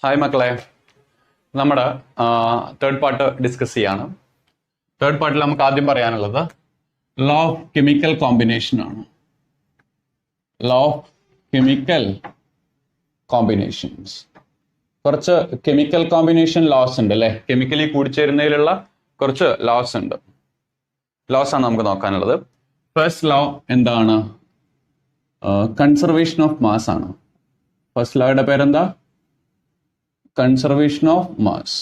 Hi മക്കളെ, നമ്മുടെ third part discuss ചെയ്യാണ്. തേർഡ് പാർട്ടിൽ നമുക്ക് ആദ്യം പറയാനുള്ളത് ലോ ഓഫ് കെമിക്കൽ കോമ്പിനേഷൻ ആണ്. ലോ ഓഫ് കെമിക്കൽ കോമ്പിനേഷൻസ്, കുറച്ച് കെമിക്കൽ കോമ്പിനേഷൻ ലോസ് ഉണ്ട് അല്ലെ. കെമിക്കലി കൂടിച്ചേരുന്നതിലുള്ള കുറച്ച് ലോസ് ഉണ്ട്. ലോസ് ആണ് നമുക്ക് നോക്കാനുള്ളത്. ഫസ്റ്റ് ലോ എന്താണ്? കൺസർവേഷൻ ഓഫ് മാസ് ആണ്. ഫസ്റ്റ് ലോയുടെ പേരെന്താ? Conservation of mass.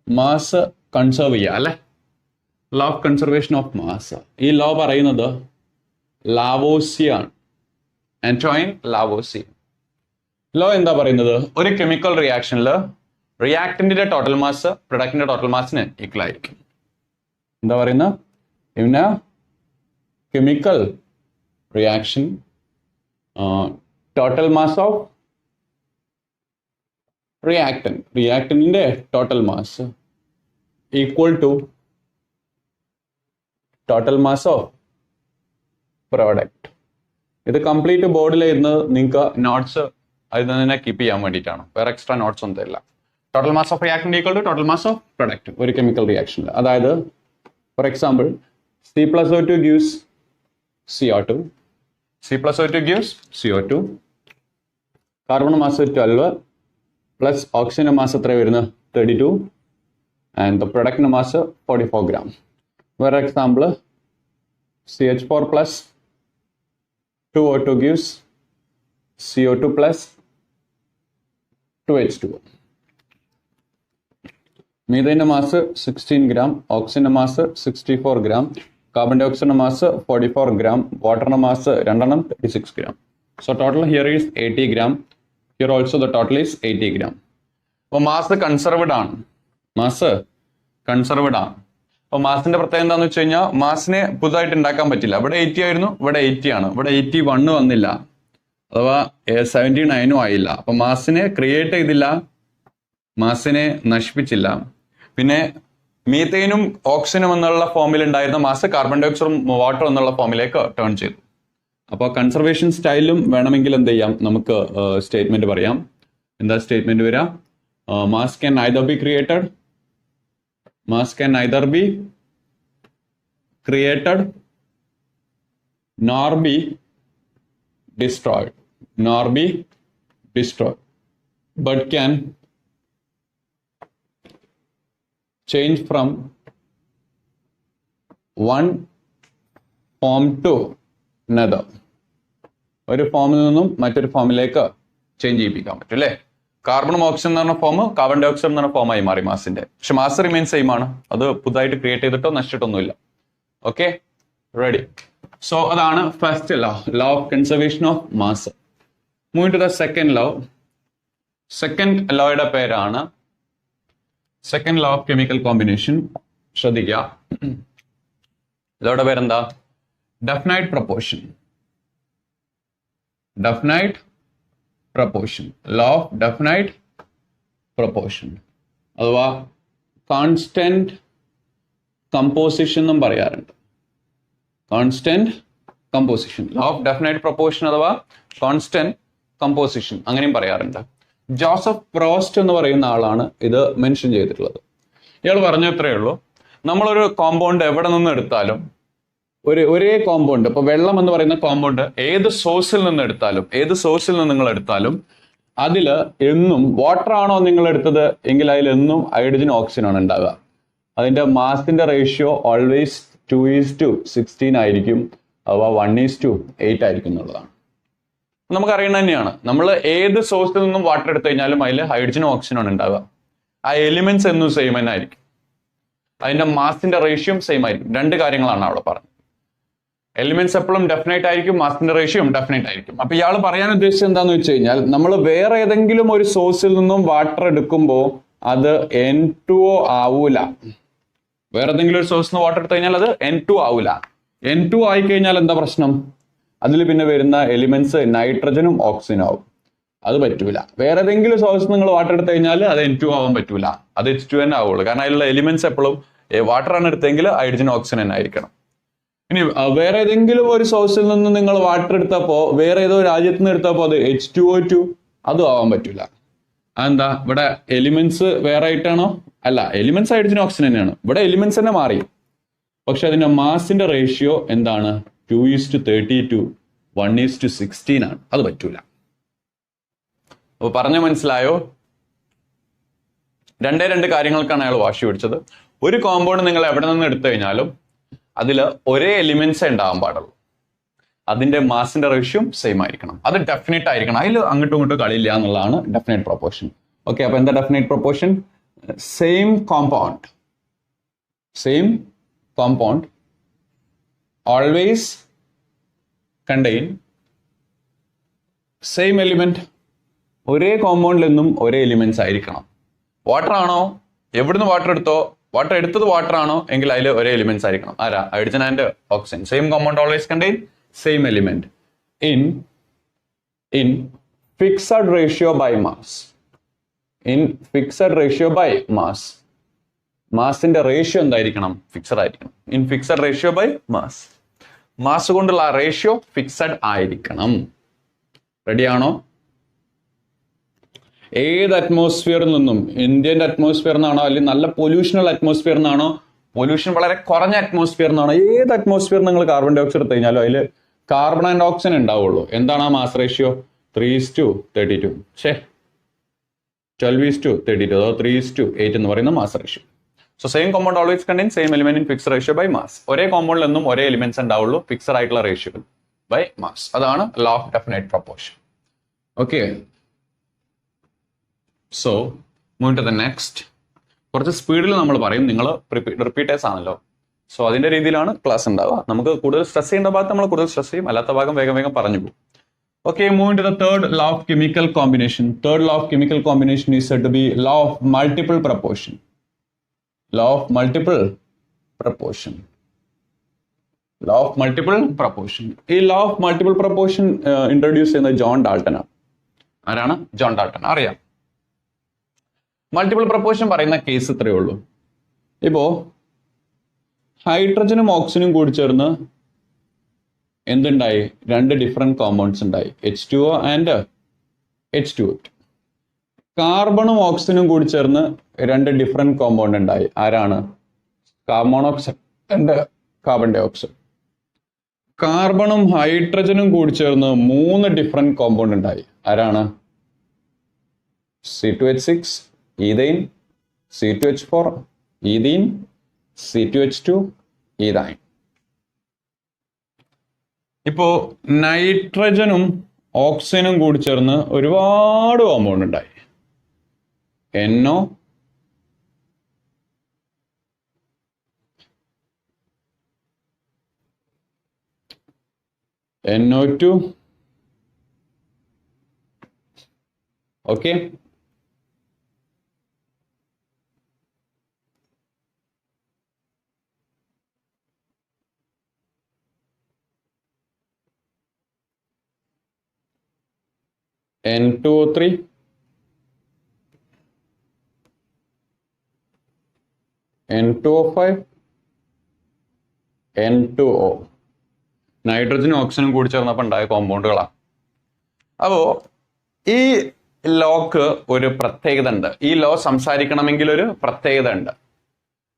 Mass conserve ചെയ്യുക അല്ലെ. Law of conservation of mass. ഈ ലോ പറയുന്നത് ലാവോസിയ ആണ്. Antoine Lavoisier. ലോ എന്താ പറയുന്നത്? ഒരു കെമിക്കൽ റിയാക്ഷനിൽ റിയാക്ടന്റിന്റെ ടോട്ടൽ മാസ് പ്രൊഡക്റ്റിന്റെ ടോട്ടൽ മാസിന് ഈക്വൽ ആയിരിക്കും. എന്താ പറയുന്നത്? In a chemical reaction total mass of റിയാക്ടന്റിന്റെ total mass equal to total mass of product. ഇത് കംപ്ലീറ്റ് ബോർഡിൽ ഇരുന്ന് നിങ്ങൾക്ക് നോട്ട്സ് അതിൽ തന്നെ കീപ്പ് ചെയ്യാൻ വേണ്ടിയിട്ടാണ്. വേറെ എക്സ്ട്രാ നോട്ട്സ് ഒന്നും തരില്ല. Total mass of reactant equal to total mass of product ഒരു കെമിക്കൽ റിയാക്ഷനിൽ. അതായത് for example C+O2 gives CO2. C+O2 gives CO2. Carbon mass 12 plus ഓക്സിജന്റെ മാസ് എത്ര വരുന്നത്? 32 ആൻഡ് ദ പ്രൊഡക്റ്റിന്റെ മാസ് 44 gram. വേറെ example CH4 plus 2O2 gives CO2 plus 2H2O. മീഥൈന്റെ mass 16 gram, ഓക്സിജന്റെ മാസ് 64 gram, കാർബൺ ഡൈ ഓക്സൈഡിന്റെ മാസ് 44 gram, വാട്ടറിന്റെ mass 36 gram. So total here is 80 gram. Here also the total is 80 gram. അപ്പോൾ mass conserved ആണ്. Mass conserved ആണ്. അപ്പോൾ മാസിന്റെ പ്രത്യേകത എന്താണെന്ന് വെച്ച് കഴിഞ്ഞാൽ മാസിനെ പുതുതായിട്ട് ഉണ്ടാക്കാൻ പറ്റില്ല. ഇവിടെ 80 ആയിരുന്നു, ഇവിടെ 80 ആണ്. ഇവിടെ 81 വന്നില്ല, അഥവാ 79 ആയില്ല. അപ്പൊ മാസിനെ ക്രിയേറ്റ് ചെയ്തില്ല, മാസിനെ നശിപ്പിച്ചില്ല. പിന്നെ മീത്തേനും ഓക്സിജനും എന്നുള്ള ഫോമിൽ ഉണ്ടായിരുന്ന മാസ് കാർബൺ ഡൈ ഓക്സൈഡും വാട്ടർ എന്നുള്ള ഫോമിലേക്ക് ടേൺ ചെയ്തു. അപ്പോൾ കൺസർവേഷൻ സ്റ്റൈലും വേണമെങ്കിൽ എന്ത് ചെയ്യാം, നമുക്ക് സ്റ്റേറ്റ്മെന്റ് പറയാം. എന്താ സ്റ്റേറ്റ്മെന്റ് വരാം? Mass can either be created, mass can either be created nor B destroyed, nor be destroyed, but can change from one form to another. ഒരു ഫോമിൽ നിന്നും മറ്റൊരു ഫോമിലേക്ക് ചേഞ്ച് ചെയ്യിപ്പിക്കാൻ പറ്റും അല്ലേ. കാർബണും ഓക്സിജൻ എന്ന് പറഞ്ഞ ഫോം കാർബൺ ഡൈ ഓക്സൈഡ് എന്ന് പറഞ്ഞ ഫോമായി മാറി മാസിന്റെ. പക്ഷെ മാസ് റിമെയിൻ സെയിം ആണ്. അത് പുതുതായിട്ട് ക്രിയേറ്റ് ചെയ്തിട്ടോ നശിച്ചിട്ടൊന്നുമില്ല. Okay, ready. സോ അതാണ് first law, law of conservation of mass. Move to the second law. Second ലോയുടെ പേരാണ് second law of chemical combination. ശ്രദ്ധിക്കുക, ലോയുടെ പേരെന്താ? Definite proportion. Definite proportion. Law of definite proportion അഥവാ കോൺസ്റ്റന്റ് കമ്പോസിഷൻ എന്നും പറയാറുണ്ട്. Constant composition, law of definite proportion അഥവാ constant composition അങ്ങനെയും പറയാറുണ്ട്. ജോസഫ് പ്രോസ്റ്റ് എന്ന് പറയുന്ന ആളാണ് ഇത് മെൻഷൻ ചെയ്തിട്ടുള്ളത്. ഇയാൾ പറഞ്ഞു ഇത്രയേ ഉള്ളൂ, നമ്മളൊരു കോമ്പൗണ്ട് എവിടെ നിന്ന് എടുത്താലും ഒരേ കോമ്പൗണ്ട്, ഇപ്പൊ വെള്ളം എന്ന് പറയുന്ന കോമ്പൗണ്ട് ഏത് സോഴ്സിൽ നിന്ന് നിങ്ങൾ എടുത്താലും അതിൽ എന്നും വാട്ടർ ആണോ നിങ്ങൾ എടുത്തത് എങ്കിൽ അതിൽ എന്നും ഹൈഡ്രജൻ ഓക്സിജൻ ആണ് ഉണ്ടാവുക. അതിന്റെ മാസിന്റെ റേഷ്യോ ഓൾവേസ് 2:16 ആയിരിക്കും, അഥവാ 1:8 ആയിരിക്കും എന്നുള്ളതാണ്. നമുക്കറിയണ തന്നെയാണ്, നമ്മൾ ഏത് സോഴ്സിൽ നിന്നും വാട്ടർ എടുത്തു കഴിഞ്ഞാലും അതിൽ ഹൈഡ്രജനും ഓക്സിജനും ആണ് ഉണ്ടാവുക. ആ എലിമെന്റ്സ് എന്നും സെയിം തന്നെ ആയിരിക്കും, അതിന്റെ മാസിന്റെ റേഷ്യോ സെയിം ആയിരിക്കും. രണ്ട് കാര്യങ്ങളാണ് അവിടെ പറഞ്ഞത്. എലിമെന്റ്സ് എപ്പോഴും ഡെഫിനൈറ്റ് ആയിരിക്കും, മാസിന്റെ റേഷ്യോ ഡെഫിനൈറ്റ് ആയിരിക്കും. അപ്പൊ ഇയാൾ പറയാൻ ഉദ്ദേശിച്ചത് എന്താന്ന് വെച്ച് കഴിഞ്ഞാൽ, നമ്മൾ വേറെ ഏതെങ്കിലും ഒരു സോഴ്സിൽ നിന്നും വാട്ടർ എടുക്കുമ്പോൾ അത് N2O ആവൂല. വേറെ ഏതെങ്കിലും ഒരു സോഴ്സിൽ നിന്ന് വാട്ടർ എടുത്തു കഴിഞ്ഞാൽ അത് N2 ആവൂല. N2 ആയി കഴിഞ്ഞാൽ എന്താ പ്രശ്നം? അതിൽ പിന്നെ വരുന്ന എലിമെന്റ്സ് നൈട്രജനും ഓക്സിജനും ആവും. അത് പറ്റൂല. വേറെ ഏതെങ്കിലും സോഴ്സ് നിങ്ങൾ വാട്ടർ എടുത്തു കഴിഞ്ഞാൽ അത് N2 ആവാൻ പറ്റൂല, അത് H2 തന്നെ ആവുള്ളൂ. കാരണം അതിലുള്ള എലിമെന്റ്സ് എപ്പോഴും വാട്ടർ ആണ് എടുത്തെങ്കിൽ ഹൈഡ്രജൻ ഓക്സിജൻ തന്നെ ആയിരിക്കണം. ഇനി വേറെ ഏതെങ്കിലും ഒരു സോഴ്സിൽ നിന്ന് നിങ്ങൾ വാട്ടർ എടുത്തപ്പോ വേറെ ഏതോ രാജ്യത്ത് നിന്ന് എടുത്തപ്പോ അത് H2O2 അതും ആവാൻ പറ്റില്ല. അതെന്താ ഇവിടെ എലിമെന്റ്സ് വേറെ ആയിട്ടാണോ? അല്ല, എലിമെന്റ്സ് ഹൈഡ്രജൻ ഓക്സിജൻ തന്നെയാണ്. ഇവിടെ എലിമെന്റ്സ് തന്നെ മാറി, പക്ഷെ അതിന്റെ മാസിന്റെ റേഷ്യോ എന്താണ്? 2:32 1:16 ആണ്. അത് പറ്റൂല. അപ്പൊ പറഞ്ഞ മനസ്സിലായോ? രണ്ട് കാര്യങ്ങൾക്കാണ് അയാൾ വാശി പിടിച്ചത്. ഒരു കോമ്പൗണ്ട് നിങ്ങൾ എവിടെ നിന്ന് എടുത്തു കഴിഞ്ഞാലും അതിൽ ഒരേ എലിമെന്റ്സേ ഉണ്ടാവാൻ പാടുള്ളൂ. അതിന്റെ മാസിന്റെ റേഷ്യോ സെയിം ആയിരിക്കണം. അത് ഡെഫിനറ്റ് ആയിരിക്കണം. അതിൽ അങ്ങോട്ടും ഇങ്ങോട്ടും കളിയില്ല എന്നുള്ളതാണ് ഡെഫിനറ്റ് പ്രൊപ്പോർഷൻ. ഓക്കെ, അപ്പൊ എന്താ definite proportion? Same compound always contain same element. ഒരേ കോമ്പൗണ്ടിൽ നിന്നും ഒരേ എലിമെന്റ്സ് ആയിരിക്കണം. വാട്ടർ ആണോ, എവിടുന്ന് വാട്ടർ എടുത്തത് വാട്ടർ ആണോ എങ്കിൽ അതിൽ ഒരേ എലിമെന്റ്സ് ആയിരിക്കണം. ആരാ? Hydrogen and oxygen. Same compound always contain same element in fixed ratio by mass. In fixed ratio by mass. മാസിന്റെ റേഷ്യോ എന്തായിരിക്കണം? ഫിക്സഡ് ആയിരിക്കണം. In fixed ratio by mass. Mass കൊണ്ടുള്ള ആ റേഷ്യോ ഫിക്സഡ് ആയിരിക്കണം. റെഡിയാണോ? ഏത് അറ്റ്മോസ്ഫിയറിൽ നിന്നും, ഇന്ത്യൻ അറ്റ്മോസ്ഫിയർ എന്നാണോ അല്ലെങ്കിൽ നല്ല പൊല്യൂഷനുള്ള അറ്റ്മോസ്ഫിയർ എന്നാണോ, പൊല്യൂഷൻ വളരെ കുറഞ്ഞ അറ്റ്മോസ്ഫിയർ എന്നാണോ, ഏത് അറ്റ്മോസ്ഫിയർ നിങ്ങൾ കാർബൺ ഡൈ ഓക്സൈഡ് എടുത്തു കഴിഞ്ഞാലും അതിൽ കാർബൺ ആൻഡ് ഓക്സിജൻ ഉണ്ടാവുള്ളൂ. എന്താണ് ആ മാസ് റേഷ്യോ? 3:32. 12:32 അതോ 3:8 എന്ന് പറയുന്ന mass ratio. So same compound always contain same element in fixed ratio by mass. ഒരേ കോമ്പൗണ്ടിൽ നിന്നും ഒരേ എലിമെന്റ്സ് ഉണ്ടാവുള്ളൂ, ഫിക്സഡ് ആയിട്ടുള്ള റേഷ്യോ ബൈ മാസ്. അതാണ് law of definite proportion. Okay, so move to the next. കുറച്ച് സ്പീഡിൽ നമ്മൾ പറയും, നിങ്ങൾ റിപ്പീറ്റേഴ്സ് ആണല്ലോ, സോ അതിന്റെ രീതിയിലാണ് ക്ലാസ് ഉണ്ടാവുക. നമുക്ക് കൂടുതൽ സ്ട്രെസ് ചെയ്യേണ്ട ഭാഗത്ത് നമ്മൾ കൂടുതൽ സ്ട്രെസ് ചെയ്യും, അല്ലാത്ത ഭാഗം വേഗം വേഗം പറഞ്ഞു പോകും. Okay, moving to the third law of chemical combination. Third law of chemical combination is said to be law of multiple proportion. Law of multiple proportion. Law of multiple proportion. ഈ law of multiple proportion introduce ചെയ്യുന്നത് John Dalton ആണ്. ആരാണ്? John Dalton. അറിയാം. Multiple proportion പറയുന്ന case ഇത്രയേ ഉള്ളൂ. ഇപ്പോ ഹൈഡ്രജനും ഓക്സിജനും കൂടി ചേർന്ന് എന്തുണ്ടായി? രണ്ട് ഡിഫറെന്റ് കോമ്പൗണ്ട്സ് ഉണ്ടായി, H2O ആൻഡ് H2O. കാർബണും ഓക്സിജനും കൂടി ചേർന്ന് രണ്ട് ഡിഫറെന്റ് കോമ്പൗണ്ട് ഉണ്ടായി. ആരാണ്? Carbon monoxide and carbon dioxide. കാർബണും ഹൈഡ്രജനും കൂടി ചേർന്ന് മൂന്ന് ഡിഫറെന്റ് കോമ്പൗണ്ട് ഉണ്ടായി. ആരാണ്? C2H6 ethyne, C2H4 ethene, C2H2 ethyne. ഇപ്പോ നൈട്രജനും ഓക്സിജനും കൂടി ചേർന്ന് ഒരുപാട് കോമ്പൗണ്ട് ഉണ്ടായി. NO, NO2, okay. N2O3, N2O5, N2O. നൈട്രജനും ഓക്സിജനും കൂടി ചേർന്നപ്പോൾ ഉണ്ടായ കോമ്പൗണ്ടുകളാണ്. അപ്പോ ഈ ലോക്ക് ഒരു പ്രത്യേകത ഉണ്ട്. ഈ ലോ സംസാരിക്കണമെങ്കിൽ ഒരു പ്രത്യേകത ഉണ്ട്.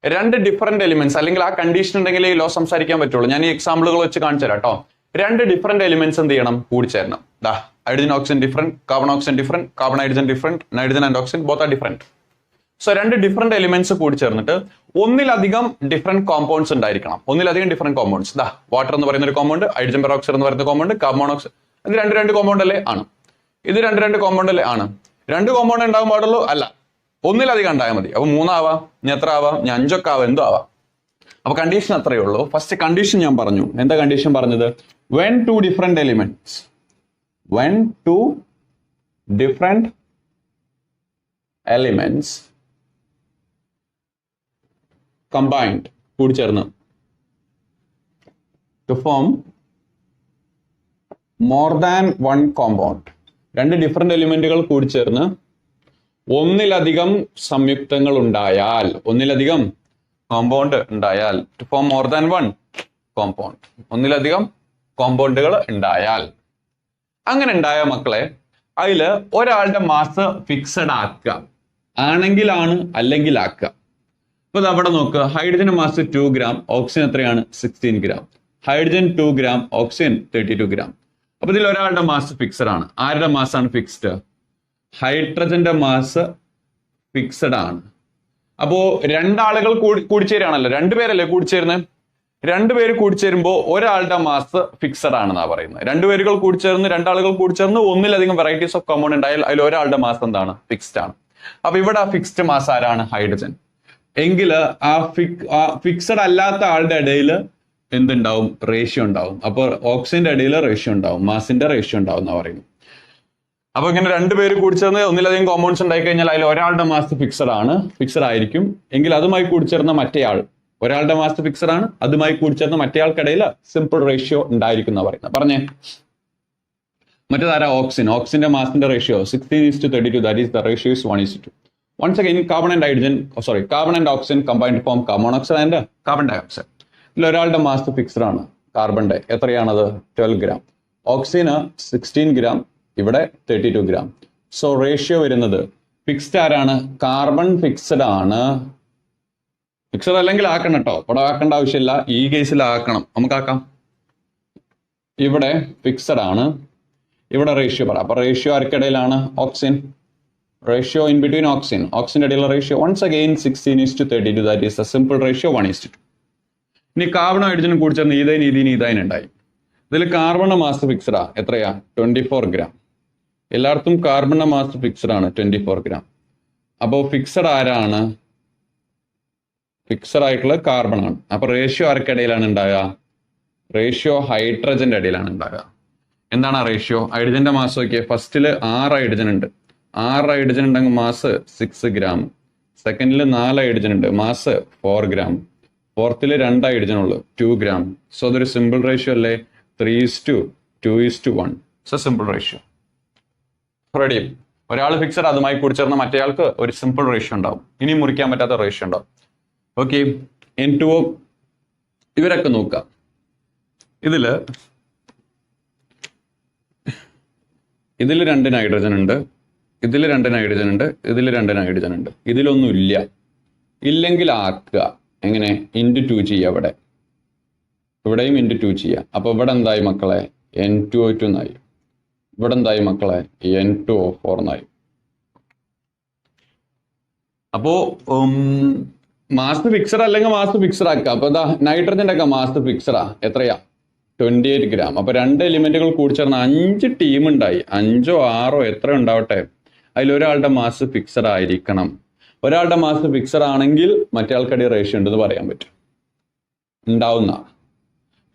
രണ്ട് ഡിഫറെന്റ് എലിമെന്റ്സ് അല്ലെങ്കിൽ ആ കണ്ടീഷൻ ഉണ്ടെങ്കിൽ ഈ ലോ സംസാരിക്കാൻ പറ്റുള്ളൂ. ഞാൻ ഈ എക്സാമ്പിളുകൾ വെച്ച് കാണിച്ചു തരാം കേട്ടോ. രണ്ട് ഡിഫറെന്റ് എലിമെന്റ്സ് എന്ത് ചെയ്യണം? കൂടി ചേരണം. ദാ hydrogen oxygen different, carbon oxygen different, carbon hydrogen different, nitrogen and oxygen both are different. So രണ്ട് ഡിഫറെന്റ് എലിമെന്റ്സ് കൂടി ചേർന്നിട്ട് ഒന്നിലധികം ഡിഫറെന്റ് കോമ്പൗണ്ട്സ് ഉണ്ടായിരിക്കണം. ഒന്നിലധികം ഡിഫറെന്റ് കോമ്പൗണ്ട്സ്. ദാ വാട്ടർ എന്ന് പറയുന്ന ഒരു കോമ്പൗണ്ട്, ഹൈഡ്രജൻ പെറോക്സൈഡ് എന്ന് പറയുന്ന കോമ്പൗണ്ട്, കാർബൺ മോണോക്സൈഡ്. ഇത് രണ്ട് കോമ്പൗണ്ട് അല്ലേ? ആണ്. ഇത് രണ്ട് കോമ്പൗണ്ട് അല്ലേ? ആണ്. രണ്ട് കോമ്പൗണ്ട് ഉണ്ടാകാൻ പാടുള്ളൂ? അല്ല, ഒന്നിലധികം ഉണ്ടായാൽ മതി. അപ്പൊ മൂന്നാവാം, ഇനി എത്ര ആവാം? ഇനി അഞ്ചൊക്കെ ആവാം, എന്തോ ആവാം. അപ്പൊ കണ്ടീഷൻ അത്രയേ ഉള്ളൂ. ഫസ്റ്റ് കണ്ടീഷൻ ഞാൻ പറഞ്ഞു. എന്താ കണ്ടീഷൻ പറഞ്ഞത്? when two different elements combined കൂടി ചേർന്ന് to form more than one compound. രണ്ട് ഡിഫറെന്റ് എലിമെന്റുകൾ കൂടി ചേർന്ന് ഒന്നിലധികം സംയുക്തങ്ങൾ ഉണ്ടായാൽ, ഒന്നിലധികം കോമ്പൗണ്ട് ഉണ്ടായാൽ, to form more than one compound, ഒന്നിലധികം കോമ്പൗണ്ടുകൾ ഉണ്ടായാൽ, അങ്ങനെ ഉണ്ടായ മക്കളെ അതില് ഒരാളുടെ മാസ് ഫിക്സഡ് ആക്കുക, ആണെങ്കിലാണ് അല്ലെങ്കിൽ ആക്കുക. അപ്പൊ അവിടെ നോക്കുക, ഹൈഡ്രജൻ മാസ് 2 ഗ്രാം, ഓക്സിജൻ എത്രയാണ് 16 gram. Hydrogen 2 gram, oxygen 32 gram. അപ്പൊ ഇതിൽ ഒരാളുടെ മാസ് ഫിക്സഡ് ആണ്. ആരുടെ മാസ് ആണ് ഫിക്സ്ഡ്? ഹൈഡ്രജന്റെ മാസ് ഫിക്സഡ് ആണ്. അപ്പോ രണ്ടാളുകൾ കൂടിച്ചേരാണല്ലോ, രണ്ടുപേരല്ലേ കൂടിച്ചേരുന്നത്. രണ്ടുപേര് കൂടിച്ചേരുമ്പോൾ ഒരാളുടെ മാസ് ഫിക്സഡ് ആണെന്നാ പറയുന്നത്. രണ്ടുപേരുകൾ കൂടിച്ചേർന്ന്, രണ്ടാളുകൾ കൂടിച്ചേർന്ന് ഒന്നിലധികം വെറൈറ്റീസ് ഓഫ് കോമ്പൗണ്ട് ആയാൽ അതിൽ ഒരാളുടെ മാസ് എന്താണ്? ഫിക്സ്ഡ് ആണ്. അപ്പൊ ഇവിടെ ആ ഫിക്സ്ഡ് മാസ് ആരാണ്? ഹൈഡ്രജൻ. എങ്കിൽ ആ ഫിക്സഡ് അല്ലാത്ത ആളുടെ ഇടയിൽ എന്തുണ്ടാവും? റേഷ്യോ ഉണ്ടാവും. അപ്പോൾ ഓക്സിജന്റെ ഇടയിൽ റേഷ്യോ ഉണ്ടാവും, മാസിന്റെ റേഷ്യോ ഉണ്ടാവും എന്നാ പറയുന്നത്. അപ്പൊ ഇങ്ങനെ രണ്ടുപേര് കൂടിച്ചേർന്ന് ഒന്നിലധികം കോമ്പൗണ്ട്സ് ഉണ്ടായി കഴിഞ്ഞാൽ അതിൽ ഒരാളുടെ മാസ് ഫിക്സഡ് ആണ്, ഫിക്സഡ് ആയിരിക്കും. എങ്കിൽ അതുമായി കൂടിച്ചേർന്ന മറ്റേയാൾ, ഒരാളുടെ മാസ് ഫിക്സഡ് ആണ്, അതുമായി കൂടിച്ചേർന്ന മറ്റേയാൾക്കിടയിൽ സിമ്പിൾ റേഷ്യോ ഉണ്ടായിരിക്കും എന്നാ പറയുന്നത്. പറഞ്ഞേ, മറ്റേതാരാ? ഓക്സിജൻ. ഓക്സിജന്റെ മാസിന്റെ ratio 16:32, that is the ratio is 1:2. Once again, carbon and oxygen combined to form carbon monoxide and carbon dioxide. ഇതിൽ ഒരാളുടെ മാസ് ഫിക്സഡ് ആണ്, കാർബണിന്റെ. എത്രയാണത്? 12 ഗ്രാം. ഓക്സിജന് 16 ഗ്രാം, ഇവിടെ 32 ഗ്രാം. സോ റേഷ്യോ വരുന്നത് ഫിക്സ്ഡ് ആരാണ്? കാർബൺ ഫിക്സഡ് ആണ്. ഫിക്സഡ് അല്ലെങ്കിൽ ആക്കണം കേട്ടോ, ഇവിടെ ആക്കേണ്ട ആവശ്യമില്ല, ഈ കേസിൽ ആക്കണം, നമുക്കാക്കാം. ഇവിടെ ഫിക്സഡ് ആണ്, ഇവിടെ റേഷ്യോ പറ. അപ്പൊ റേഷ്യോ ആർക്കിടയിലാണ്? Oxygen. Ratio in between oxygen. Oxygen ഇടയിലുള്ള ratio once again 16:32. That is a simple ratio 1:2. ഇനി കാർബൺ ഹൈഡ്രജനും കൂടി ചേർന്ന് ഈതൈൻ ഉണ്ടായി. ഇതിൽ കാർബണിന്റെ മാസ് ഫിക്സഡാ. എത്രയാ? 24 ഗ്രാം. എല്ലായിടത്തും കാർബണിന്റെ മാസ് ഫിക്സഡ് ആണ്, 24 ഗ്രാം. അപ്പോൾ ഫിക്സഡ് ആരാണ്? ഫിക്സഡ് ആയിട്ടുള്ള കാർബൺ ആണ്. അപ്പൊ റേഷ്യോ ആർക്കിടയിലാണ് ഉണ്ടാകുക? റേഷ്യോ ഹൈഡ്രജന്റെ ഇടയിലാണ് ഉണ്ടാകുക. എന്താണ് ആ റേഷ്യോ? ഹൈഡ്രജന്റെ മാസ് നോക്കിയേ. ഫസ്റ്റില് 6 ഹൈഡ്രജൻ ഉണ്ട്. 6 ഹൈഡ്രജൻ ഉണ്ടെങ്കിൽ മാസ് 6 ഗ്രാം. സെക്കൻഡിൽ 4 ഹൈഡ്രജൻ ഉണ്ട്, മാസ് 4 ഗ്രാം. ഫോർത്തിൽ 2 ഹൈഡ്രജൻ ഉള്ളു, 2 ഗ്രാം. സോ അതൊരു സിമ്പിൾ റേഷ്യോ അല്ലേ? 3:2:1. So simple ratio. റെഡി? ഒരാൾ ഫിക്സഡ്, അതുമായി കൂടിച്ചേർന്ന മറ്റേയാൾക്ക് ഒരു സിമ്പിൾ റേഷ്യോ ഉണ്ടാവും, ഇനി മുറിക്കാൻ പറ്റാത്ത റേഷ്യോ ഉണ്ടാവും. ഓക്കെ, N2O ഇവരൊക്കെ നോക്കാം. ഇതില് 2 നൈട്രജൻ ഉണ്ട്, ഇതിൽ 2 നൈട്രജൻ ഉണ്ട്, ഇതിൽ 2 നൈട്രജൻ ഉണ്ട്. ഇതിലൊന്നും ഇല്ല. ഇല്ലെങ്കിൽ ആക്കുക. എങ്ങനെ? × 2 ചെയ്യുക. ഇവിടെയും × 2 ചെയ്യുക. അപ്പൊ ഇവിടെ എന്തായി മക്കളെ? N2O2 എന്നായി. ഇവിടെ എന്തായി മക്കളെ? N2O4 എന്നായി. അപ്പോ മാസ് ഫിക്സഡ് അല്ലെങ്കിൽ മാസ് ഫിക്സഡ് ആക്കുക. അപ്പൊ എന്താ? നൈട്രജന്റെ ഒക്കെ മാസ് ഫിക്സഡാ. എത്രയാ? 28 ഗ്രാം. അപ്പൊ 2 എലിമെന്റുകൾ കൂടി ചേർന്ന് 5 ടീം ഉണ്ടായി. 5ഓ 6ഓ എത്ര ഉണ്ടാവട്ടെ, അതിലൊരാളുടെ മാസ് ഫിക്സഡ് ആയിരിക്കണം. ഒരാളുടെ മാസ് ഫിക്സഡ് ആണെങ്കിൽ മറ്റേ ആൾക്കടി റേഷ്യോ ഉണ്ടെന്ന് പറയാൻ പറ്റും. ഉണ്ടാവുന്ന.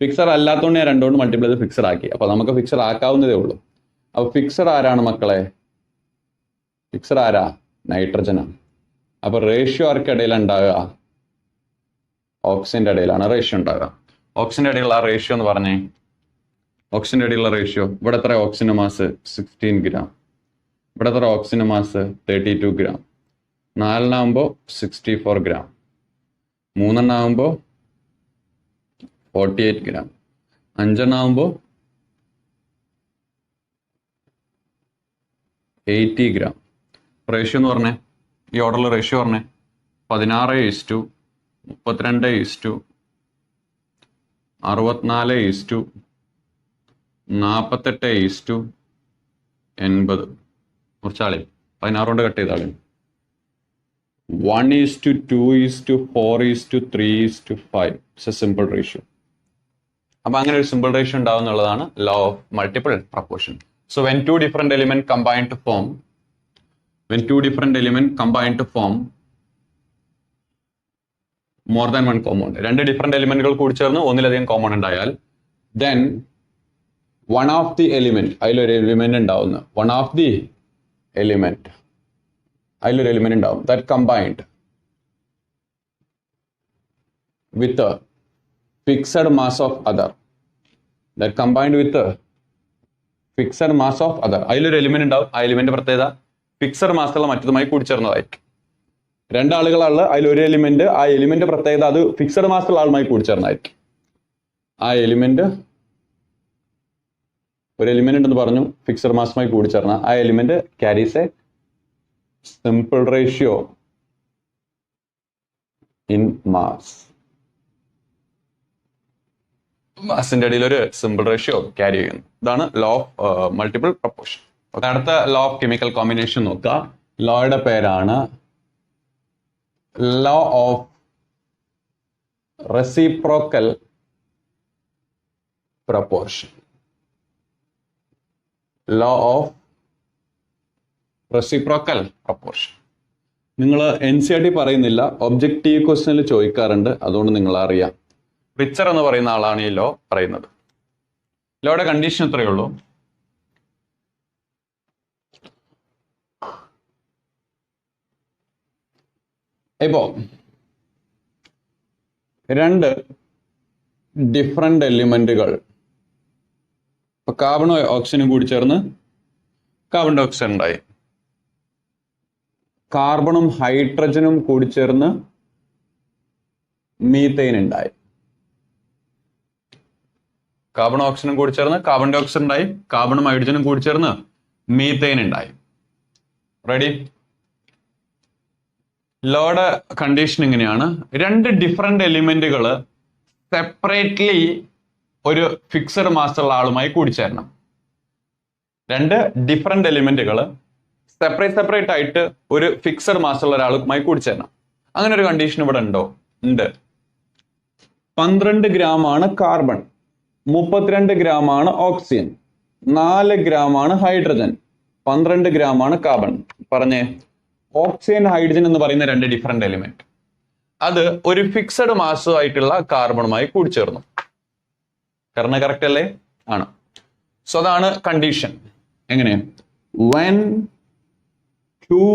ഫിക്സഡ് അല്ലാത്തതുകൊണ്ട് ഞാൻ 2 കൊണ്ട് മൾട്ടിപ്ലൈ ചെയ്ത് ഫിക്സഡ് ആക്കി. അപ്പൊ നമുക്ക് ഫിക്സഡ് ആക്കാവുന്നതേ ഉള്ളൂ. അപ്പൊ ഫിക്സഡ് ആരാണ് മക്കളെ? ഫിക്സഡ് ആരാ? നൈട്രജനാണ്. അപ്പൊ റേഷ്യോ ആർക്കിടയിൽ ഉണ്ടാകുക? ഓക്സിജന്റെ ഇടയിലാണ് റേഷ്യോ ഉണ്ടാകുക. ഓക്സിജന്റെ ഇടയിലുള്ള ആ റേഷ്യോ എന്ന് പറഞ്ഞേ. ഓക്സിജന്റെ ഇടയിലുള്ള റേഷ്യോ ഇവിടെ എത്ര? ഓക്സിജന്റെ മാസ് 16 ഗ്രാം. ഇവിടെ എത്ര? ഓക്സിജന്റെ mass 32 gram. 4 64 gram. 3 48 gram. 5 80 gram. Ratio എന്ന് പറഞ്ഞേ, ഈ ഓർഡറിൽ റേഷ്യോ പറഞ്ഞേ. 16:32 64:48 48:80. കുറച്ചാളി 16 കൊണ്ട് കട്ട് ചെയ്താളി. 1:2:4:3:5. It's a simple ratio. അപ്പൊ അങ്ങനെ ഒരു സിമ്പിൾ റേഷ്യോ ഉണ്ടാവും എന്നുള്ളതാണ് law of multiple proportion. So when two different element combine to form more than 1 compound, 2 different എലിമെന്റുകൾ കൂടി ചേർന്ന് ഒന്നിലധികം കോമ്പൗണ്ട് ഉണ്ടായാൽ then one of the element, അതിലൊരു എലിമെന്റ് ഉണ്ടാവുന്നു, one of the element, അതിലൊരു എലിമെന്റ് ഉണ്ടാവും that combined with a fixed mass of other, അതിലൊരു എലിമെന്റ് ഉണ്ടാവും. ആ എലിമെന്റ് പ്രത്യേകത ഫിക്സഡ് മാസുള്ള മറ്റതുമായി കൂടിച്ചേർന്നതായിരിക്കും. 2 ആളുകളാണ്, അതിലൊരു എലിമെന്റ്, ആ എലിമെന്റ് പ്രത്യേകത അത് ഫിക്സഡ് മാസുള്ള ആളുമായി കൂടിച്ചേർന്നതായിരിക്കും. ആ എലിമെന്റ് ഒരു എലിമെന്റ് ഉണ്ടെന്ന് പറഞ്ഞു, ഫിക്സഡ് മാസുമായി കൂടിച്ചേർന്ന ആ element carries a simple ratio in mass. മാസിന്റെ അടിയിൽ ഒരു സിമ്പിൾ റേഷ്യോ ക്യാരി ചെയ്യുന്നു. ഇതാണ് ലോ ഓഫ് മൾട്ടിപ്പിൾ പ്രൊപ്പോർഷൻ. അടുത്ത ലോ ഓഫ് കെമിക്കൽ കോമ്പിനേഷൻ നോക്കുക. ലോയുടെ പേരാണ് law of reciprocal proportion. Law of reciprocal proportion. നിങ്ങൾ NCERT പറയുന്നില്ല, ഒബ്ജക്റ്റീവ് ക്വസ്റ്റ്യനിൽ ചോദിക്കാറുണ്ട്, അതുകൊണ്ട് നിങ്ങൾ അറിയാം. റിച്ചർ എന്ന് പറയുന്ന ആളാണ് ഈ ലോ പറയുന്നത്. ലോയുടെ കണ്ടീഷൻ എത്രയേ ഉള്ളൂ? ഇപ്പോ രണ്ട് ഡിഫറെന്റ് എലിമെന്റുകൾ, ഇപ്പൊ കാർബണും ഓക്സിജനും കൂടി ചേർന്ന് കാർബൺ ഡൈ ഓക്സൈഡ് ഉണ്ടായി. കാർബണും ഹൈഡ്രജനും കൂടി ചേർന്ന് മീഥെയ്ൻ ഉണ്ടായി. കാർബൺ ഓക്സിജനും കൂടി ചേർന്ന് കാർബൺ ഡൈ ഓക്സൈഡ് ഉണ്ടായി. കാർബണും ഹൈഡ്രജനും കൂടി ചേർന്ന് മീഥെയ്ൻ ഉണ്ടായി. റെഡി? ലോയുടെ കണ്ടീഷൻ ഇങ്ങനെയാണ്. രണ്ട് ഡിഫറെന്റ് എലിമെന്റുകൾ സെപ്പറേറ്റ്ലി ഒരു ഫിക്സഡ് മാസുള്ള ആളുമായി കൂടിച്ചേരണം. രണ്ട് ഡിഫറെന്റ് എലിമെന്റുകൾ സെപ്പറേറ്റ് ആയിട്ട് ഒരു ഫിക്സഡ് മാസുള്ള ഒരാളുമായി കൂടിച്ചേരണം. അങ്ങനെ ഒരു കണ്ടീഷൻ ഇവിടെ ഉണ്ടോ? ഉണ്ട്. 12 ഗ്രാമാണ് കാർബൺ, 32 ഗ്രാമാണ് ഓക്സിജൻ, 4 ഗ്രാമാണ് ഹൈഡ്രജൻ, 12 ഗ്രാമാണ് കാർബൺ. പറഞ്ഞേ, ഓക്സിജൻ ഹൈഡ്രജൻ എന്ന് പറയുന്ന രണ്ട് ഡിഫറെന്റ് എലിമെന്റ് അത് ഒരു ഫിക്സഡ് മാസ് ആയിട്ടുള്ള കാർബണുമായി കൂടിച്ചേർന്നു. കറക്റ്റ് അല്ലേ? ആണ്. സോ അതാണ് കണ്ടീഷൻ. എങ്ങനെ? when two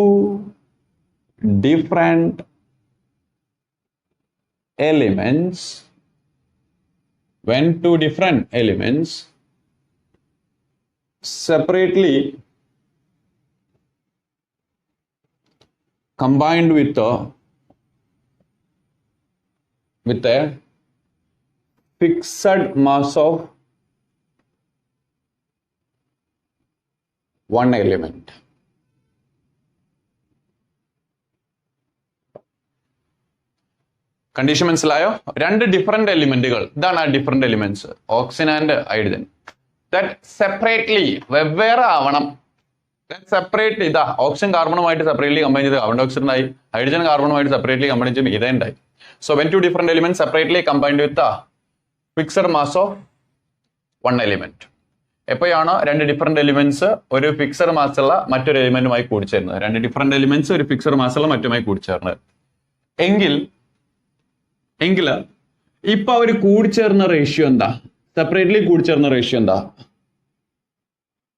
different elements separately combined with a fixed mass of one element. Condition മനസ്സിലായോ? രണ്ട് ഡിഫറെന്റ് എലിമെന്റുകൾ, ഇതാണ് ആ different elements, oxygen and hydrogen. That separately, വെവ്വേറെ ആവണം. സെപ്പറേറ്റ് ഇതാ ഓക്സിജൻ കാർബണുമായിട്ട് സെപ്പറേറ്റ്ലി കമ്പൈൻ ചെയ്ത് കാർബൺ ഡൈ ഓക്സൈഡ് ഉണ്ടായി, ഹൈഡ്രജൻ കാർബണുമായിട്ട് സെപ്പറേറ്റ്ലി കമ്പൈൻ ചെയ്ത് മീഥെയ്ൻ ഉണ്ടായി. So when two different element separately combined with fixed mass of one element. എപ്പോഴാണോ രണ്ട് ഡിഫറെന്റ് എലിമെന്റ്സ് ഒരു ഫിക്സഡ് മാസുള്ള മറ്റൊരു എലിമെന്റുമായി കൂടിച്ചേരുന്നത്, രണ്ട് ഡിഫറെന്റ് എലിമെന്റ്സ് ഒരു ഫിക്സഡ് മാസുള്ള മറ്റുമായി കൂടിച്ചേർന്നത് എങ്കിൽ ഇപ്പൊ അവര് കൂടിച്ചേർന്ന റേഷ്യോ എന്താ? സെപ്പറേറ്റ്ലി കൂടിച്ചേർന്ന റേഷ്യോ എന്താ?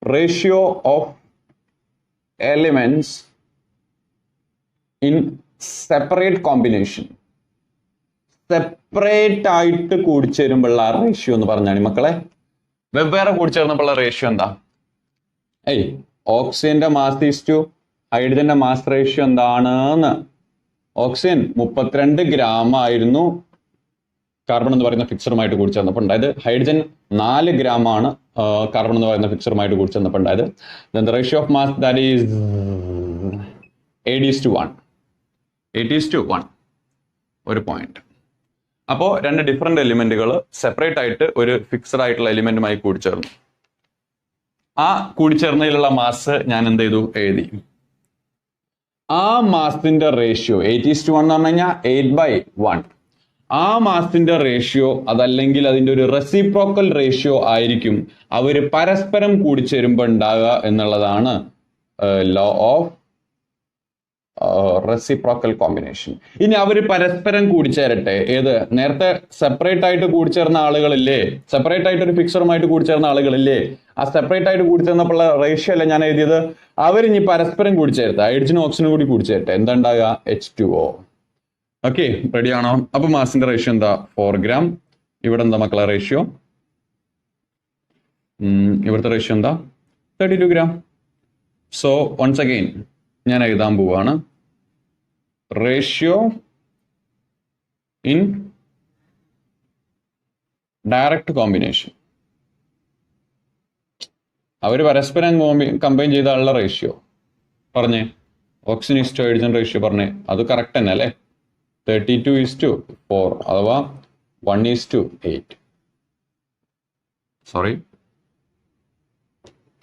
Ratio of elements in separate combination. Separate ആയിട്ട് കൂടിച്ചേരുമ്പോഴുള്ള റേഷ്യോ എന്ന് പറഞ്ഞാണ് മക്കളെ. വെവ്വേറെ കൂടിച്ചേർന്നപ്പോഴുള്ള റേഷ്യോ എന്താ? ഓക്സിജന്റെ മാസ് ഈസ്റ്റു ഹൈഡ്രജന്റെ മാസ് റേഷ്യോ എന്താണെന്ന്. ഓക്സിജൻ 32 ഗ്രാം ആയിരുന്നു കാർബൺ എന്ന് പറയുന്ന ഫിക്സറുമായിട്ട് കൂടിച്ചേർന്നപ്പോൾ ഉണ്ടായത്. ഹൈഡ്രജൻ 4 ഗ്രാമാണ് കാർബൺ എന്ന് പറയുന്ന ഫിക്സറുമായിട്ട് കൂടിച്ചേർന്നപ്പോൾ ഉണ്ടായത്. Then the ratio of mass that is 8:1. 8:1 ഒരു പോയിന്റ്. അപ്പോൾ രണ്ട് ഡിഫറെന്റ് എലിമെന്റുകൾ സെപ്പറേറ്റ് ആയിട്ട് ഒരു ഫിക്സഡ് ആയിട്ടുള്ള എലിമെന്റുമായി കൂടിച്ചേർന്നു. ആ കൂടിച്ചേർന്നതിലുള്ള മാസ് ഞാൻ എന്ത് ചെയ്തു? എഴുതി. ആ മാസിന്റെ റേഷ്യോ 8:1 എന്ന് പറഞ്ഞു കഴിഞ്ഞാൽ 8/1. ആ മാസിന്റെ റേഷ്യോ അതല്ലെങ്കിൽ അതിന്റെ ഒരു റെസിപ്രോക്കൽ റേഷ്യോ ആയിരിക്കും അവര് പരസ്പരം കൂടിച്ചേരുമ്പോൾ ഉണ്ടാകുക എന്നുള്ളതാണ് ലോ ഓഫ് റെസിപ്രോക്കൽ കോമ്പിനേഷൻ. ഇനി അവര് പരസ്പരം കൂടിച്ചേരട്ടെ. ഏത്? നേരത്തെ സെപ്പറേറ്റ് ആയിട്ട് കൂടിച്ചേർന്ന ആളുകളില്ലേ, സെപ്പറേറ്റ് ആയിട്ട് ഒരു ഫിക്സറുമായിട്ട് കൂടിച്ചേർന്ന ആളുകളില്ലേ, ആ സെപ്പറേറ്റ് ആയിട്ട് കൂടിച്ചേർന്നപ്പോഴുള്ള റേഷ്യോ അല്ല ഞാൻ എഴുതിയത്. അവരിനി പരസ്പരം കൂടിച്ചേരട്ടെ, ഹൈഡ്രജനും ഓക്സിജനും കൂടി കൂടിച്ചേരട്ടെ. എന്താ ഉണ്ടാകുക? H2O. ഓക്കെ, റെഡി ആണോ? അപ്പൊ മാസിന്റെ റേഷ്യോ എന്താ? 4 ഗ്രാം. ഇവിടെ എന്താ മക്കളെ റേഷ്യോ? ഇവിടുത്തെ റേഷ്യോ എന്താ? 32 ഗ്രാം. സോ വൺസ് അഗെയിൻ ഞാൻ എഴുതാൻ പോവാണ്. Ratio in direct combination. അവർ പരസ്പരം കമ്പൈൻ ചെയ്താലുള്ള റേഷ്യോ പറഞ്ഞേ. Oxygen is to hydrogen ratio പറഞ്ഞേ. അത് കറക്റ്റ് തന്നെ അല്ലേ? 32:4 അഥവാ 1:8. സോറി,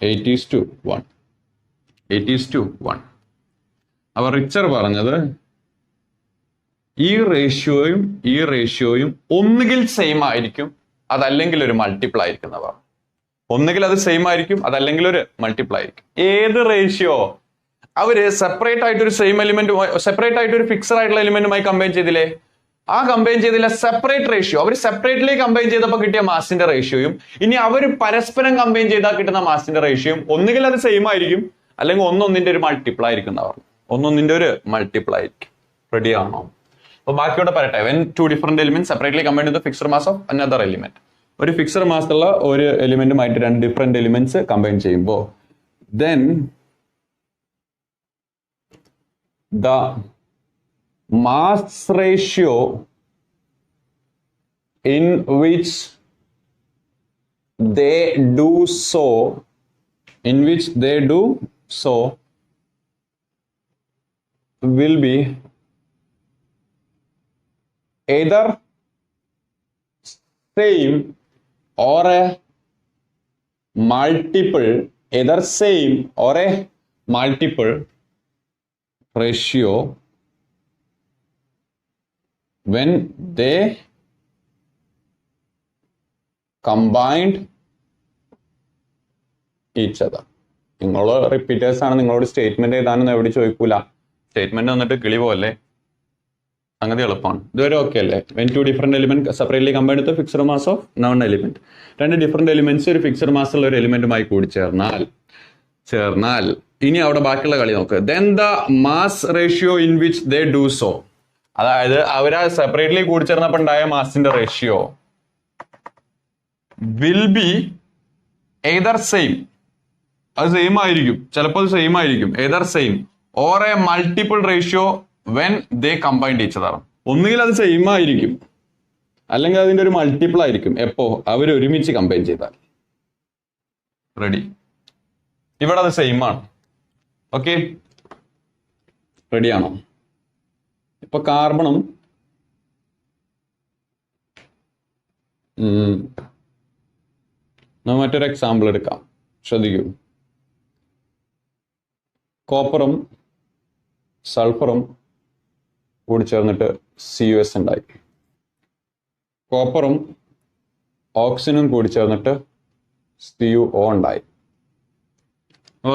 8:1. 8:1. അപ്പൊ റിച്ചർ പറഞ്ഞത് ഈ റേഷ്യോയും ഒന്നുകിൽ സെയിം ആയിരിക്കും, അതല്ലെങ്കിൽ ഒരു മൾട്ടിപ്പിൾ ആയിരിക്കും എന്ന് പറഞ്ഞു. ഒന്നുകിൽ അത് സെയിം ആയിരിക്കും, അതല്ലെങ്കിൽ ഒരു മൾട്ടിപ്പിൾ ആയിരിക്കും. ഏത് റേഷ്യോ? അവര് സെപ്പറേറ്റ് ആയിട്ട് ഒരു സെയിം എലിമെന്റ്, സെപ്പറേറ്റ് ആയിട്ട് ഒരു ഫിക്സഡ് ആയിട്ടുള്ള എലിമെന്റുമായി കമ്പൈൻ ചെയ്തില്ലേ? ആ കമ്പൈൻ ചെയ്തില്ല സെപ്പറേറ്റ് റേഷ്യോ. അവർ സെപ്പറേറ്റ്ലി കമ്പൈൻ ചെയ്തപ്പോൾ കിട്ടിയ മാസിന്റെ റേഷ്യോയും ഇനി അവർ പരസ്പരം കമ്പൈൻ ചെയ്താൽ കിട്ടുന്ന മാസിന്റെ റേഷ്യോയും ഒന്നുകിൽ അത് സെയിം ആയിരിക്കും, അല്ലെങ്കിൽ ഒന്നൊന്നിന്റെ ഒരു മൾട്ടിപ്പിൾ ആയിരിക്കും എന്ന് പറഞ്ഞു. ഒന്നൊന്നിന്റെ ഒരു മൾട്ടിപ്പിൾ ആയിരിക്കും. റെഡി ആണോ? അപ്പൊ ബാക്കിയോടെ പറയട്ടെ. When two different element separately combined with fixed mass of another element. ഒരു ഫിക്സഡ് മാസ് ഉള്ള ഒരു എലിമെന്റുമായിട്ട് രണ്ട് ഡിഫറെന്റ് എലിമെന്റ്സ് കമ്പൈൻ ചെയ്യുമ്പോൾ then the mass ratio in which they do so will be either same or a multiple, either same or a multiple ratio when they combined each other. നിങ്ങൾ repeaters ആണ്, നിങ്ങളോട് statement എഴുതാനൊന്നും എവിടെ ചോദിക്കൂല. Statement വന്നിട്ട് കിളി പോലെ, സംഗതി എളുപ്പമാണ്. ഇതുവരെ ഓക്കെ അല്ലേ? When two different element separately combined with fixed mass of known element. രണ്ട് ഡിഫറെന്റ് എലിമെന്റ്സ് ഒരു ഫിക്സഡ് മാസ് ഉള്ള ഒരു എലിമെന്റുമായി കൂടി ചേർന്നാൽ ഇനി അവിടെ ബാക്കിയുള്ള കളി നോക്ക്. Then the mass ratio in which they do so, അതായത് അവരാ സെപ്പറേറ്റ്ലി കൂടി ചേർന്നപ്പോൾ ഉണ്ടായ മാസിന്റെ ratio will be either same, അത് സെയിം ആയിരിക്കും, ചിലപ്പോൾ അത് സെയിം ആയിരിക്കും, either same or a multiple ratio when they combined each other. ഒന്നുകിൽ അത് സെയിം ആയിരിക്കും, അല്ലെങ്കിൽ അതിന്റെ ഒരു മൾട്ടിപ്പിൾ ആയിരിക്കും. എപ്പോ? അവർ ഒരുമിച്ച് കമ്പൈൻ ചെയ്താൽ. റെഡി? ഇവിടെ അത് സെയിം ആണ്. ഓക്കെ, റെഡിയാണോ? ഇപ്പൊ കാർബണും മറ്റൊരു എക്സാമ്പിൾ എടുക്കാം, ശ്രദ്ധിക്കൂ. കോപ്പറും സൾഫറും കൂടി ചേർന്നിട്ട് CuS ഉണ്ടായി. കോപ്പറും ഓക്സിജനും കൂടി ചേർന്നിട്ട് CuO ഉണ്ടായി.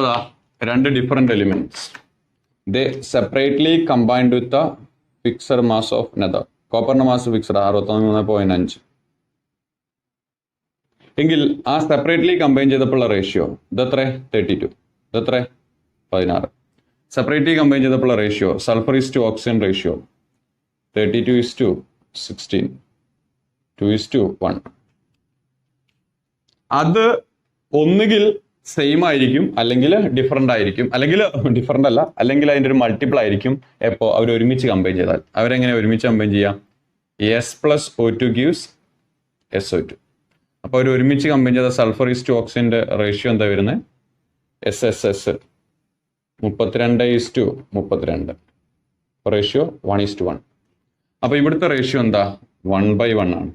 അതാ രണ്ട് different elements. They separately combined with fixed mass of another. കോപ്പറിന്റെ മാസ് ഫിക്സഡ് 63.5 എങ്കിൽ ആ സെപ്പറേറ്റ്ലി കമ്പൈൻ ചെയ്തപ്പോഴുള്ള റേഷ്യോ ഇതെത്ര? 32. ഇതെത്ര? 16. സെപ്പറേറ്റ്ലി കമ്പൈൻ ചെയ്തപ്പോഴുള്ള ratio sulphur is to oxygen ratio 32:16, 2:1. അത് ഒന്നുകിൽ സെയിം ആയിരിക്കും, അല്ലെങ്കിൽ ഡിഫറെന്റ് ആയിരിക്കും, അല്ലെങ്കിൽ ഡിഫറെന്റ് അല്ല, അല്ലെങ്കിൽ അതിന്റെ ഒരു മൾട്ടിപ്പിൾ ആയിരിക്കും. എപ്പോ? അവർ ഒരുമിച്ച് കമ്പൈൻ ചെയ്താൽ. അവരെങ്ങനെ ഒരുമിച്ച് കമ്പൈൻ ചെയ്യാം? S + O2 gives SO2. അപ്പൊ അവർ ഒരുമിച്ച് കമ്പൈൻ ചെയ്ത സൾഫർ ഈസ് ടു ഓക്സിജന്റെ റേഷ്യോ എന്താ വരുന്നത്? SSS 32:32. റേഷ്യോ 1:1. അപ്പൊ ഇവിടുത്തെ റേഷ്യോ എന്താ? 1/1 ആണ്.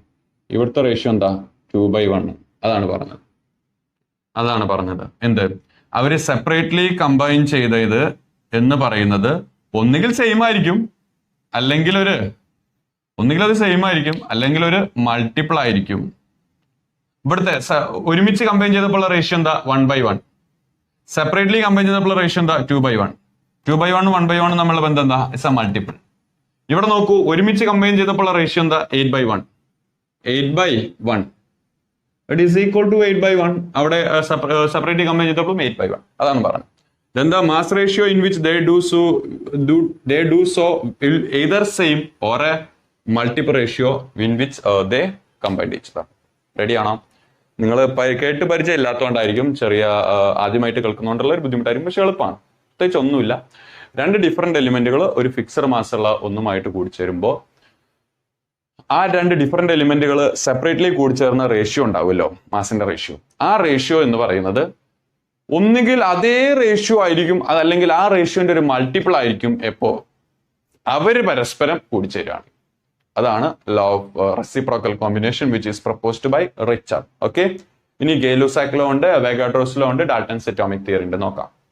ഇവിടുത്തെ റേഷ്യോ എന്താ? 2/1. അതാണ് പറഞ്ഞത്. എന്ത്? അവര് സെപ്പറേറ്റ്ലി കമ്പൈൻ ചെയ്തത് എന്ന് പറയുന്നത് ഒന്നുകിൽ സെയിം ആയിരിക്കും, അല്ലെങ്കിൽ അത് സെയിം ആയിരിക്കും, അല്ലെങ്കിൽ ഒരു മൾട്ടിപ്പിൾ ആയിരിക്കും. ഇവിടുത്തെ ഒരുമിച്ച് കമ്പൈൻ ചെയ്തപ്പോൾ റേഷ്യോ എന്താ? 1/1. സെപ്പറേറ്റ്ലി കമ്പൈൻ ചെയ്തപ്പോൾ റേഷ്യോ എന്താ? 2/1. 2/1 1/1 നമ്മളുടെ ബന്ധം എന്താ? It's A multiple. ഇവിടെ നോക്കൂ, ഒരുമിച്ച് കമ്പൈൻ ചെയ്തപ്പോൾ റേഷ്യോ എന്താ? 8/1. 8/1 ഇറ്റ് ഈസ് ഈക്വൽ ടു 8/1. അവിടെ സെപ്പറേറ്റ്ലി കമ്പൈൻ ചെയ്തപ്പോൾ 8/1. അതാണ് പറഞ്ഞത്. Then the mass ratio in which they do so will either same or a multiple ratio in which they combined each other. Ready ആണോ? നിങ്ങൾ കേട്ട് പരിചയം ഇല്ലാത്തതുകൊണ്ടായിരിക്കും, ചെറിയ ആദ്യമായിട്ട് കേൾക്കുന്നതുകൊണ്ടുള്ള ഒരു ബുദ്ധിമുട്ടായിരിക്കും. പക്ഷെ എളുപ്പമാണ്, പ്രത്യേകിച്ച് ഒന്നുമില്ല. രണ്ട് ഡിഫറെന്റ് എലിമെന്റുകൾ ഒരു ഫിക്സഡ് മാസുള്ള ഒന്നുമായിട്ട് കൂടിച്ചേരുമ്പോൾ ആ രണ്ട് ഡിഫറെന്റ് എലിമെന്റുകൾ സെപ്പറേറ്റ്ലി കൂടിച്ചേർന്ന റേഷ്യോ ഉണ്ടാവുമല്ലോ, മാസിന്റെ റേഷ്യോ. ആ റേഷ്യോ എന്ന് പറയുന്നത് ഒന്നുകിൽ അതേ റേഷ്യോ ആയിരിക്കും, അതല്ലെങ്കിൽ ആ റേഷ്യോന്റെ ഒരു മൾട്ടിപ്പിൾ ആയിരിക്കും എപ്പോ അവര് പരസ്പരം കൂടിച്ചേരുകയാണ്. അതാണ് law of reciprocal combination which is proposed by Richter. Okay, ഇനി ഗേ-ലുസാക്ക് ലോ ഉണ്ട്, അവോഗാഡ്രോസ് ലോ ഉണ്ട്, ഡാൽട്ടൺസ് അറ്റോമിക് തിയറി ഉണ്ട്. നോക്കാം.